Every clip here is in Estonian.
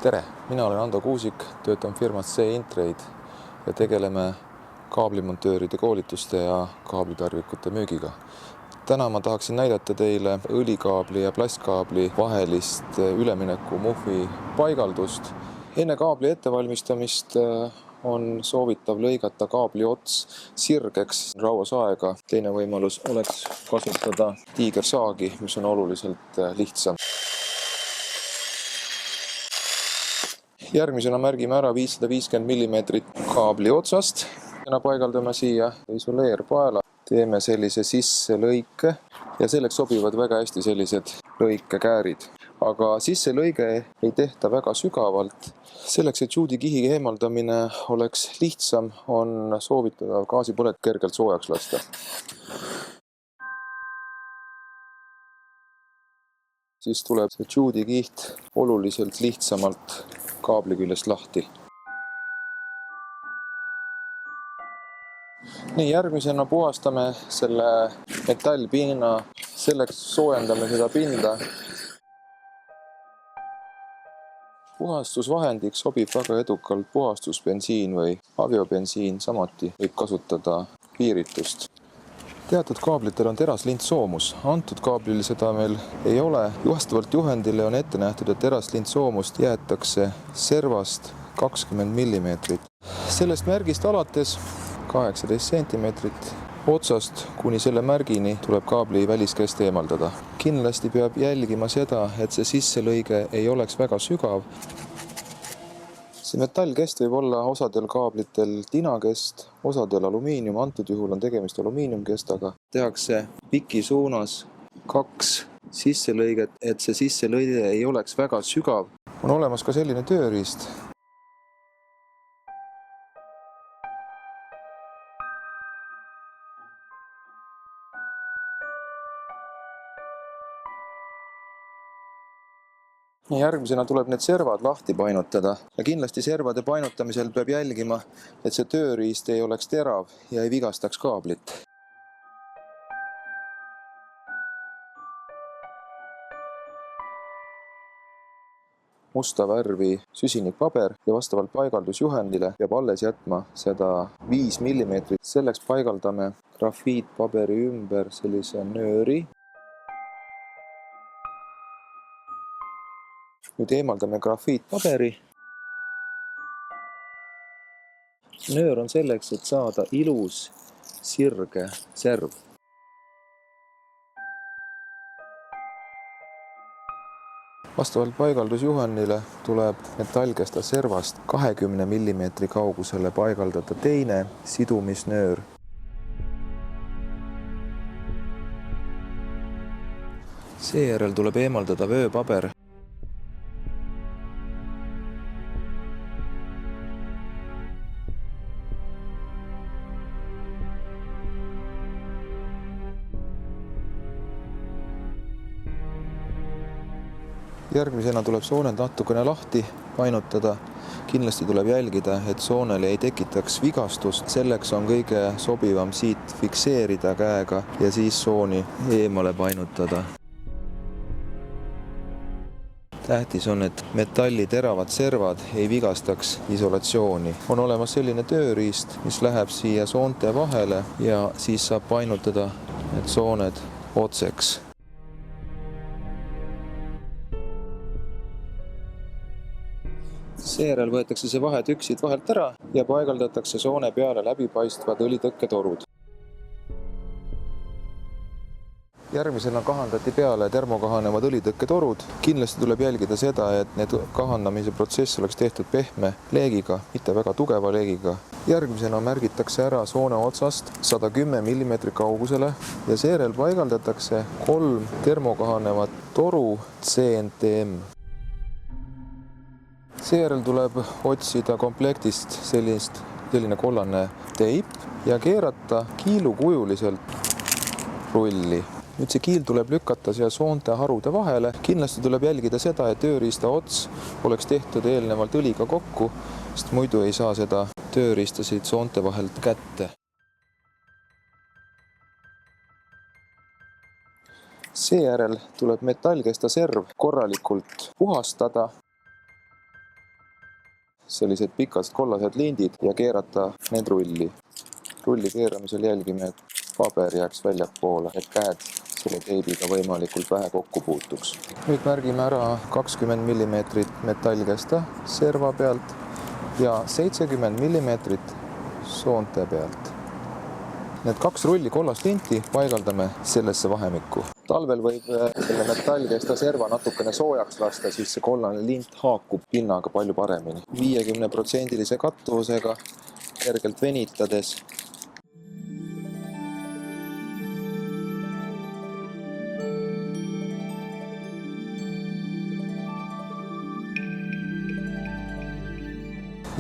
tere, mina olen Ando Kuusik, töötan firmas C-Intrade ja tegeleme kaablimontööride koolituste ja kaablitarvikute müügiga. Täna ma tahaksin näidata teile õlikaabli ja plastkaabli vahelist ülemineku muhvi paigaldust. Enne kaabli ettevalmistamist on soovitav lõigata kaabli ots sirgeks rauasaega. Teine võimalus oleks kasutada tiigersaagi, mis on oluliselt lihtsam. Järgmisena märgime ära 550 mm kaabli otsast. Paigaldame siia isoleerpaela. Teeme sellise sisselõike ja selleks sobivad väga hästi sellised lõikekäärid. Aga sisselõige ei tehta väga sügavalt. Selleks, et juudikihi eemaldamine oleks lihtsam, on soovitatav gaasipõlet kergelt soojaks lasta. Siis tuleb juudikiht oluliselt lihtsamalt kaabli küljest lahti. Nii, järgmisena puhastame selle metallpinna. Selleks soojendame seda pinda. Puhastusvahendiks sobib väga edukalt puhastusbensiin või aviobensiin, samuti võib kasutada piiritust. Teatud kaablitel on teraslintsoomus. Antud kaablil seda meil ei ole. Vastavalt juhendile on ette nähtud, et teraslintsoomust jäetakse servast 20 mm. Sellest märgist alates 18 cm otsast kuni selle märgini tuleb kaabli väliskest eemaldada. Kindlasti peab jälgima seda, et see sisselõige ei oleks väga sügav. See metallkest võib olla osadel kaablitel tinakest, osadel alumiinium, antud juhul on tegemist alumiiniumkestaga. Tehakse piki suunas 2 sisselõiget, et see sisselõige ei oleks väga sügav. On olemas ka selline tööriist. Järgmisena tuleb need servad lahti painutada ja kindlasti servade painutamisel peab jälgima, et see tööriist ei oleks terav ja ei vigastaks kaablit. Musta värvi süsinikpaber ja vastavalt paigaldusjuhendile peab alles jätma seda 5 mm. Selleks paigaldame grafiitpaberi ümber sellise nööri. Nüüd eemaldame grafiitpaberi. Nöör on selleks, et saada ilus sirge serv. Vastavalt paigaldusjuhendile tuleb metallkesta servast 20 mm kaugusele paigaldada teine sidumisnöör. Seejärel tuleb eemaldada vööpaber. Järgmisena tuleb sooned natukene lahti painutada. Kindlasti tuleb jälgida, et soonele ei tekitaks vigastust. Selleks on kõige sobivam siit fikseerida käega ja siis sooni eemale painutada. Tähtis on, et metalli teravad servad ei vigastaks isolatsiooni. On olemas selline tööriist, mis läheb siia soonte vahele ja siis saab painutada need sooned otseks. Seejärel võetakse see vahetüksid vahelt ära ja paigaldatakse soone peale läbipaistvad õlitõkketorud. Järgmisena kahandati peale termokahanevad õlitõkketorud. Kindlasti tuleb jälgida seda, et need kahandamise protsess oleks tehtud pehme leegiga, mitte väga tugeva leegiga. Järgmisena märgitakse ära soone otsast 110 mm kaugusele ja seejärel paigaldatakse 3 termokahanevat toru CNTM. Seejärel tuleb otsida komplektist selline kollane teip ja keerata kiilukujuliselt rulli. Nüüd see kiil tuleb lükata siia soonte harude vahele. Kindlasti tuleb jälgida seda, et tööriista ots oleks tehtud eelnevalt õliga kokku, sest muidu ei saa seda tööriista siit soonte vahelt kätte. Seejärel tuleb metallkesta serv korralikult puhastada. sellised pikad kollased lindid ja keerata need rulli. Rulli keeramisel jälgime, et paber jääks väljapoole, et käed selle teibiga võimalikult vähe kokku puutuks. Nüüd märgime ära 20 mm metallkesta serva pealt ja 70 mm soonte pealt. Need 2 rulli kollast linti paigaldame sellesse vahemikku. Talvel võib selle metallkesta serva natukene soojaks lasta, siis see kollane lint haakub pinnaga palju paremini. 50% kattuvusega, kergelt venitades.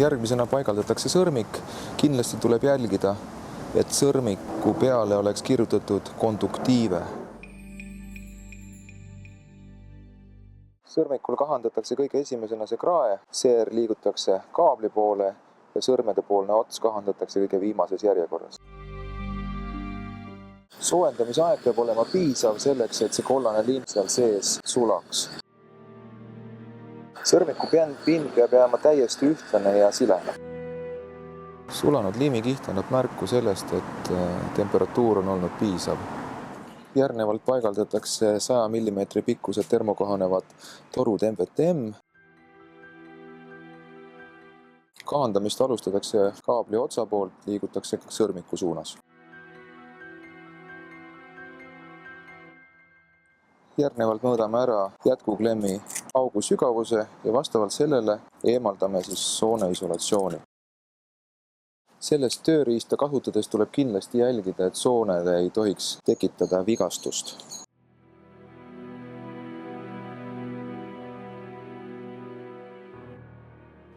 Järgmisena paigaldatakse sõrmik. Kindlasti tuleb jälgida, et sõrmiku peale oleks kirjutatud konduktiive. Sõrmikul kahandatakse kõige esimesena see krae, seer liigutakse kaabli poole ja sõrmede poolne ots kahandatakse kõige viimases järjekorras. Soojendamise aeg peab olema piisav selleks, et see kollane lint seal sees sulaks. Sõrmiku pind peab jääma täiesti ühtlane ja silene. Sulanud liimikiht annab märku sellest, et temperatuur on olnud piisav. Järgnevalt paigaldatakse 100 mm pikkused termokohanevad torud MVTM. Kahandamist alustatakse kaabli otsa poolt, liigutakse sõrmiku suunas. Järgnevalt mõõdame ära jätkuklemmi augu sügavuse ja vastavalt sellele eemaldame siis soone isolatsiooni. Sellest tööriista kasutades tuleb kindlasti jälgida, et soonele ei tohiks tekitada vigastust.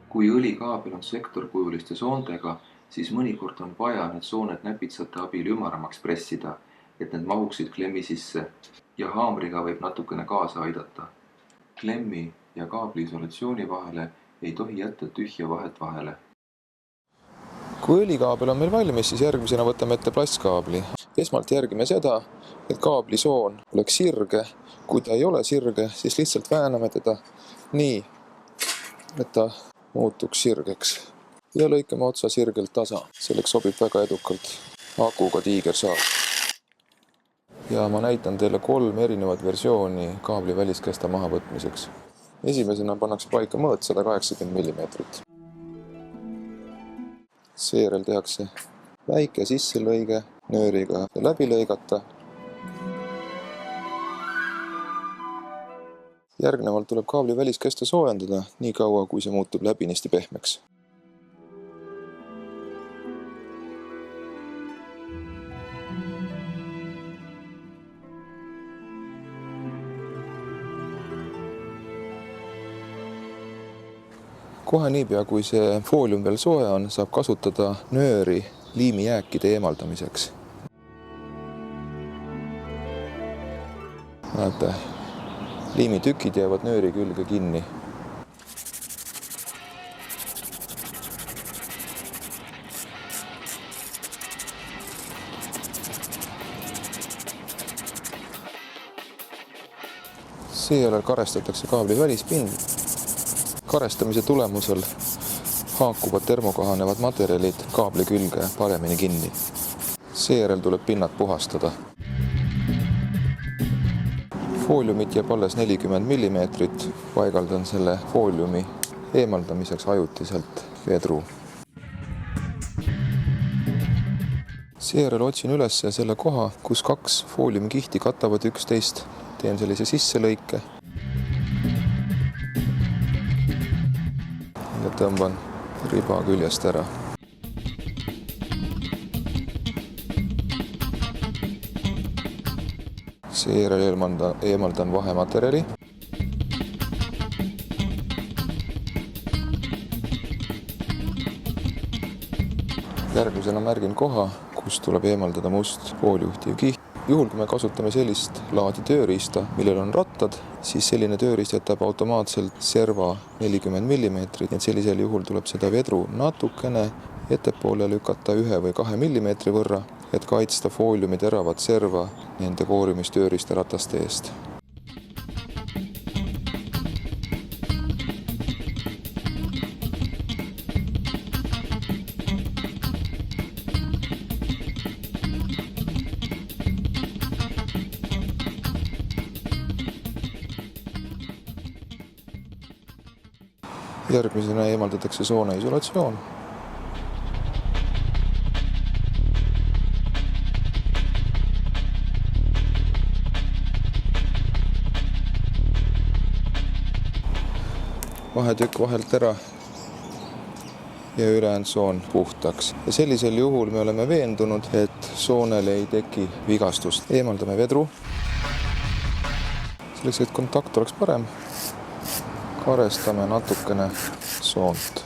Kui õlikaabel on sektorkujuliste soontega, siis mõnikord on vaja need sooned näpitsate abil ümaramaks pressida, et need mahuksid klemmi sisse ja haamriga võib natukene kaasa aidata. Klemmi ja kaabli isolatsiooni vahele ei tohi jätta tühja vahet vahele. Kui õlikaabel on meil valmis, siis järgmisena võtame ette plastkaabli. Esmalt järgime seda, et kaablisoon oleks sirge. Kui ta ei ole sirge, siis lihtsalt vääname teda nii, et ta muutuks sirgeks. Ja lõikame otsa sirgelt tasa. Selleks sobib väga edukalt akuga tiigersaag. Ja ma näitan teile 3 erinevat versiooni kaabli väliskesta maha võtmiseks. Esimesena pannakse paika mõõt 180 mm. Seejärel tehakse väike sisselõige nööriga läbi lõigata. Järgnevalt tuleb kaabli väliskesta soojendada nii kaua, kui see muutub läbinisti pehmeks. Kohe niipea, kui see foolium veel sooja on, saab kasutada nööri liimijääkide eemaldamiseks. Näete, liimitükid jäävad nööri külge kinni. Seejärel karestatakse kaabli välispind. Karestamise tulemusel haakuvad termokohanevad materjalid kaabli külge paremini kinni. Seejärel tuleb pinnad puhastada. Fooliumit jääb alles 40 mm. Paigaldan selle fooliumi eemaldamiseks ajutiselt vedru. Seejärel otsin üles selle koha, kus 2 fooliumikihti katavad üksteist. Teen sellise sisselõike. Ja tõmban riba küljest ära. Seejärel eemaldan vahematerjali. Järgmisena märgin koha, kus tuleb eemaldada must pooljuhtiv kiht. Juhul, kui me kasutame sellist laadi tööriista, millel on rattad, siis selline tööriist jätab automaatselt serva 40 mm. Et sellisel juhul tuleb seda vedru natukene ettepoole lükata 1 või 2 mm võrra, et kaitsta fooliumi teravat serva nende koorimistööriista rataste eest. Järgmisena eemaldatakse soone isolatsioon. Vahetükk vahelt ära ja ülejäänud soon puhtaks. Ja sellisel juhul me oleme veendunud, et soonele ei teki vigastust. Eemaldame vedru. Selleks, et kontakt oleks parem, karestame natukene soont.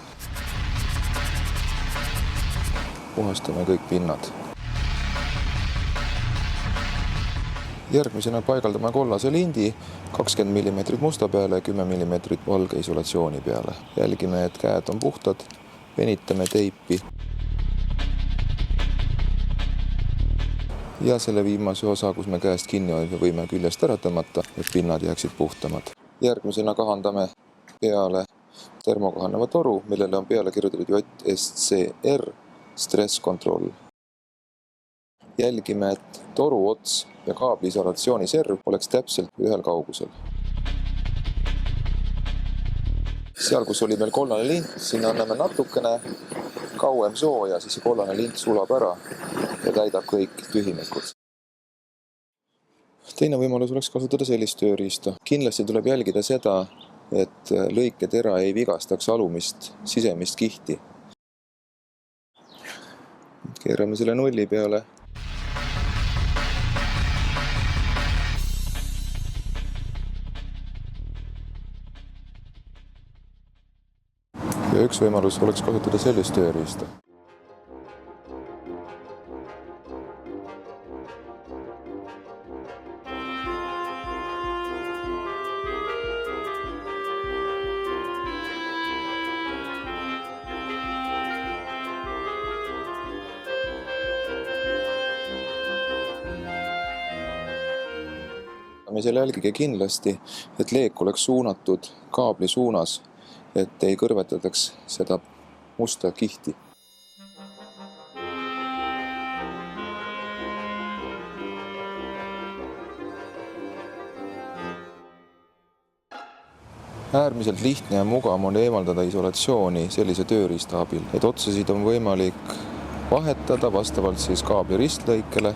Puhastame kõik pinnad. Järgmisena paigaldame kollase lindi 20 mm musta peale ja 10 mm valge isolatsiooni peale. Jälgime, et käed on puhtad, venitame teipi. Ja selle viimase osa, kus me käest kinni hoidme, võime küljest ära tõmmata, et pinnad jääksid puhtamad. Järgmisena kahandame peale termokahaneva toru, millele on peale kirjutatud JSCR stresskontroll. Jälgime, et toru ots ja kaabli isolatsiooni serv oleks täpselt ühel kaugusel. Seal, kus oli meil kollane lint, sinna anname natukene kauem sooja, siis see kollane lint sulab ära ja täidab kõik tühimikud. Teine võimalus oleks kasutada sellist tööriista. Kindlasti tuleb jälgida seda, et lõiketera ei vigastaks alumist sisemist kihti. Keerame selle nulli peale. Ja üks võimalus oleks kasutada sellist tööriista. Selle jälgige kindlasti, et leek oleks suunatud kaabli suunas, et ei kõrvetataks seda musta kihti. Äärmiselt lihtne ja mugav on eemaldada isolatsiooni sellise tööriista abil, et otsasid on võimalik vahetada vastavalt siis kaabli ristlõikele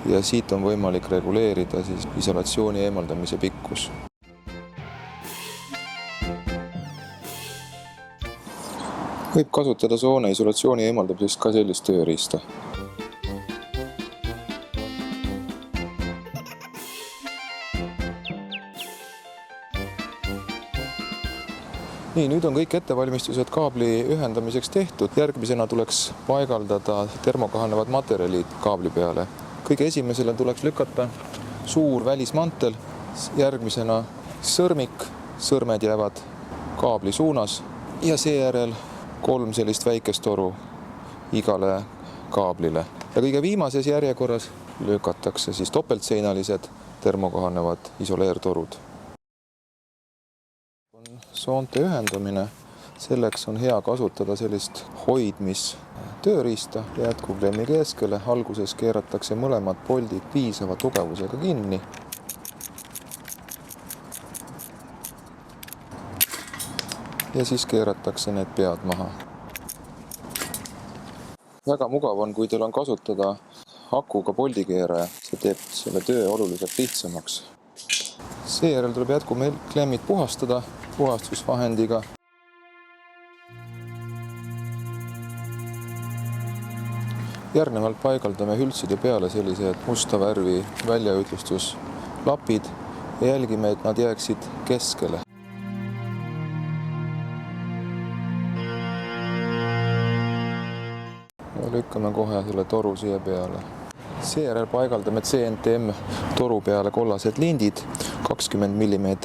ja siit on võimalik reguleerida siis isolatsiooni eemaldamise pikkus. Võib kasutada soone isolatsiooni eemaldamisest ka sellist tööriista. Nii, nüüd on kõik ettevalmistused kaabli ühendamiseks tehtud. Järgmisena tuleks paigaldada termokahanevad materjalid kaabli peale. Kõige esimesele tuleks lükata suur välismantel, järgmisena sõrmik, sõrmed jäävad kaabli suunas ja seejärel 3 sellist väikest toru igale kaablile. Ja kõige viimases järjekorras lükatakse siis topeltseinalised termokahanevad isoleertorud. Soonte ühendamine, selleks on hea kasutada sellist hoidmistööriista jätkuklemmi keskele. Alguses keeratakse mõlemad poldid piisava tugevusega kinni. Ja siis keeratakse need pead maha. Väga mugav on, kui teil on kasutada akuga poldikeeraja. See teeb selle töö oluliselt lihtsamaks. Seejärel tuleb jätkuklemmid puhastada puhastusvahendiga. Järgnevalt paigaldame hültside peale sellised musta värvi väljaütlustuslapid ja jälgime, et nad jääksid keskele. Ja lükkame kohe selle toru siia peale. Seejärel paigaldame CNTM toru peale kollased lindid 20 mm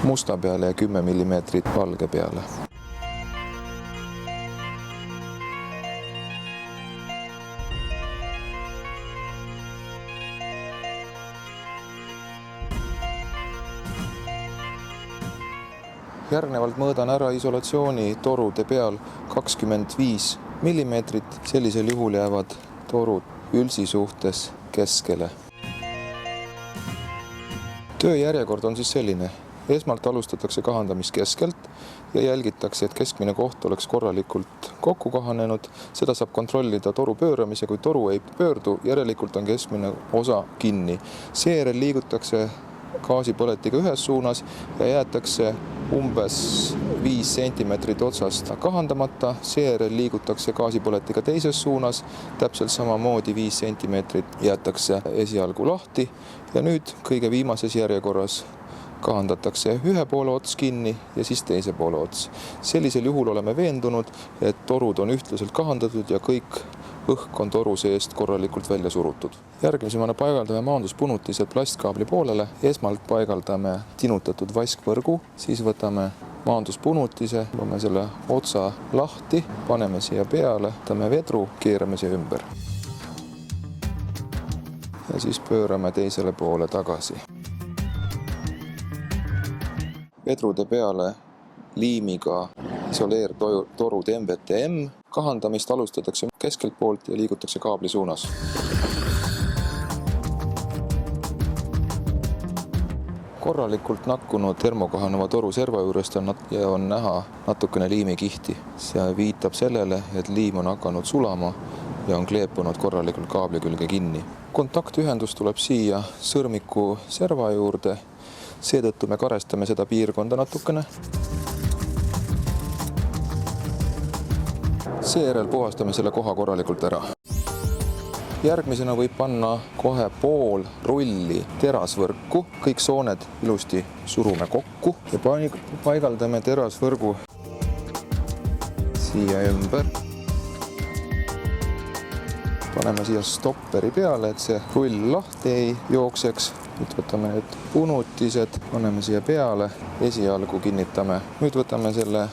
musta peale ja 10 mm valge peale. Järgnevalt mõõdan ära isolatsiooni torude peal 25 mm. Sellisel juhul jäävad torud ülsi suhtes keskele. Tööjärjekord on siis selline. Esmalt alustatakse kahandamist keskelt ja jälgitakse, et keskmine koht oleks korralikult kokku kahanenud. Seda saab kontrollida toru pööramise, kui toru ei pöördu, järelikult on keskmine osa kinni. Seejärel liigutakse gaasipõletiga ühes suunas ja jäetakse umbes 5 sentimeetrit otsast kahandamata. Seejärel liigutakse gaasipõletiga teises suunas, täpselt samamoodi 5 sentimeetrit jäetakse esialgu lahti ja nüüd kõige viimases järjekorras kahandatakse ühe poole ots kinni ja siis teise poole ots. Sellisel juhul oleme veendunud, et torud on ühtlaselt kahandatud ja kõik õhk on toru seest korralikult välja surutud. Järgmisena paigaldame maanduspunutised plastkaabli poolele. Esmalt paigaldame tinutatud vaskvõrgu, siis võtame maanduspunutise, võtame selle otsa lahti, paneme siia peale, võtame vedru, keerame siia ümber. Ja siis pöörame teisele poole tagasi. Vedrude peale liimiga isoleertorud MBTM. Kahandamist alustatakse keskelt poolt ja liigutakse kaabli suunas. Korralikult nakkunud termokahaneva toru serva juurest on näha natukene liimikihti. See viitab sellele, et liim on hakanud sulama ja on kleepunud korralikult kaabli külge kinni. Kontaktühendus tuleb siia sõrmiku serva juurde. Seetõttu me karestame seda piirkonda natukene. Seejärel puhastame selle koha korralikult ära. Järgmisena võib panna kohe pool rulli terasvõrku. Kõik sooned ilusti surume kokku ja paigaldame terasvõrgu siia ümber. Paneme siia stopperi peale, et see rull lahti ei jookseks. Nüüd võtame need punutised, paneme siia peale, esialgu kinnitame. Nüüd võtame selle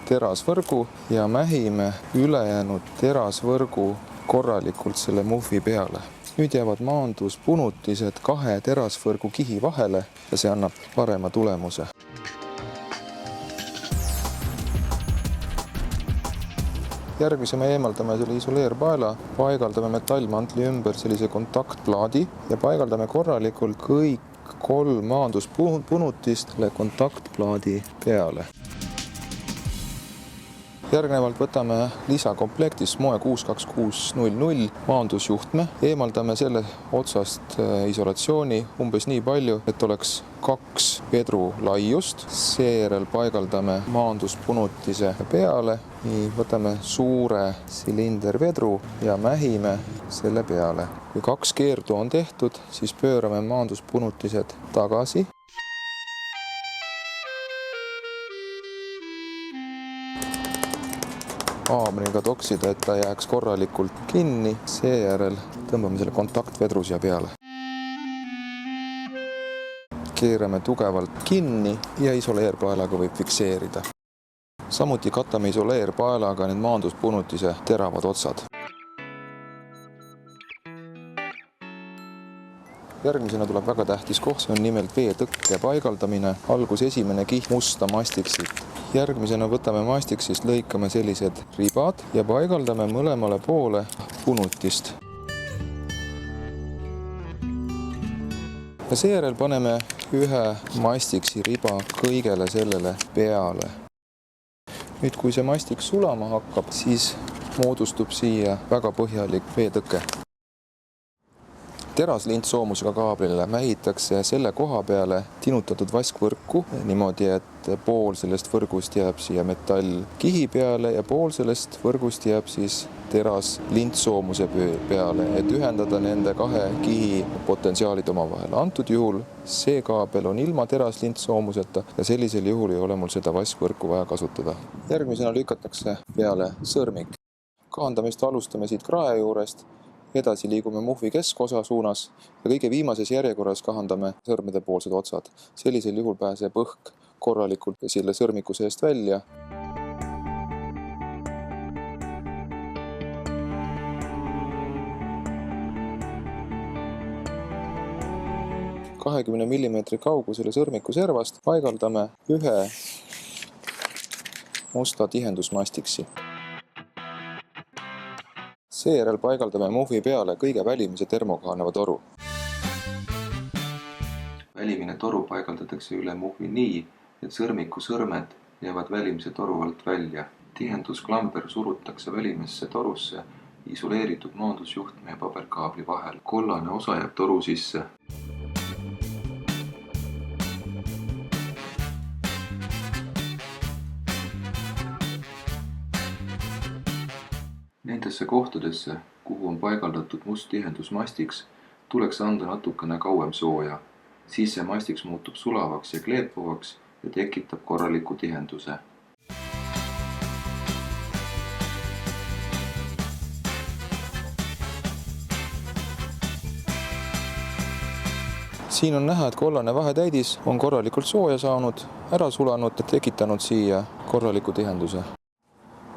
terasvõrgu ja mähime ülejäänud terasvõrgu korralikult selle muhvi peale. Nüüd jäävad maanduspunutised 2 terasvõrgu kihi vahele ja see annab parema tulemuse. Järgmisena eemaldame selle isoleerpaela, paigaldame metallmantli ümber sellise kontaktplaadi ja paigaldame korralikult kõik 3 maanduspunutist kontaktplaadi peale. Järgnevalt võtame lisakomplektis Moe 62600 maandusjuhtme, eemaldame selle otsast isolatsiooni umbes nii palju, et oleks 2 vedru laiust. Seejärel paigaldame maanduspunutise peale, nii võtame suure silindervedru ja mähime selle peale. Kui 2 keerdu on tehtud, siis pöörame maanduspunutised tagasi. Haamriga toksida, et ta jääks korralikult kinni. Seejärel tõmbame selle kontaktvedru siia peale. Keerame tugevalt kinni ja isoleerpaelaga võib fikseerida. Samuti katame isoleerpaelaga need maanduspunutise teravad otsad. Järgmisena tuleb väga tähtis koht, see on nimelt veetõkke paigaldamine. Algus esimene kiht musta mastiksit. Järgmisena võtame mastiksist, lõikame sellised ribad ja paigaldame mõlemale poole punutist. Ja seejärel paneme ühe mastiksi riba kõigele sellele peale. Nüüd, kui see mastik sulama hakkab, siis moodustub siia väga põhjalik veetõke. Teraslintssoomusega kaablile mähitakse selle koha peale tinutatud vaskvõrku niimoodi, et pool sellest võrgust jääb siia metallkihi peale ja pool sellest võrgust jääb siis teraslintssoomuse peale, et ühendada nende 2 kihi potentsiaalid omavahel. Antud juhul see kaabel on ilma teraslintsoomuseta ja sellisel juhul ei ole mul seda vaskvõrku vaja kasutada. Järgmisena lükatakse peale sõrmik. Kahandamist alustame siit krae juurest. Edasi liigume muhvi keskosa suunas ja kõige viimases järjekorras kahandame sõrmede poolsed otsad. Sellisel juhul pääseb õhk korralikult selle sõrmiku seest välja. –20 mm kaugusele sõrmiku servast paigaldame ühe musta tihendusmastiksi. Seejärel paigaldame muhvi peale kõige välimise termokahaneva toru. Välimine toru paigaldatakse üle muhvi nii, et sõrmiku sõrmed jäävad välimise toru alt välja. Tihendusklamber surutakse välimesse torusse isoleeritud moondusjuhtme ja paberkaabli vahel. Kollane osa jääb toru sisse. Nendesse kohtadesse, kuhu on paigaldatud must tihendusmastiks, tuleks anda natukene kauem sooja. Siis see mastiks muutub sulavaks ja kleepuvaks ja tekitab korraliku tihenduse. Siin on näha, et kollane vahetäidis on korralikult sooja saanud, ära sulanud ja tekitanud siia korraliku tihenduse.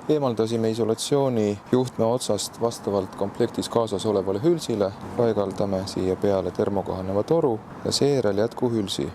Eemaldasime isolatsiooni juhtme otsast vastavalt komplektis kaasas olevale hülsile, paigaldame siia peale termokohaneva toru ja seejärel jätkuhülsi.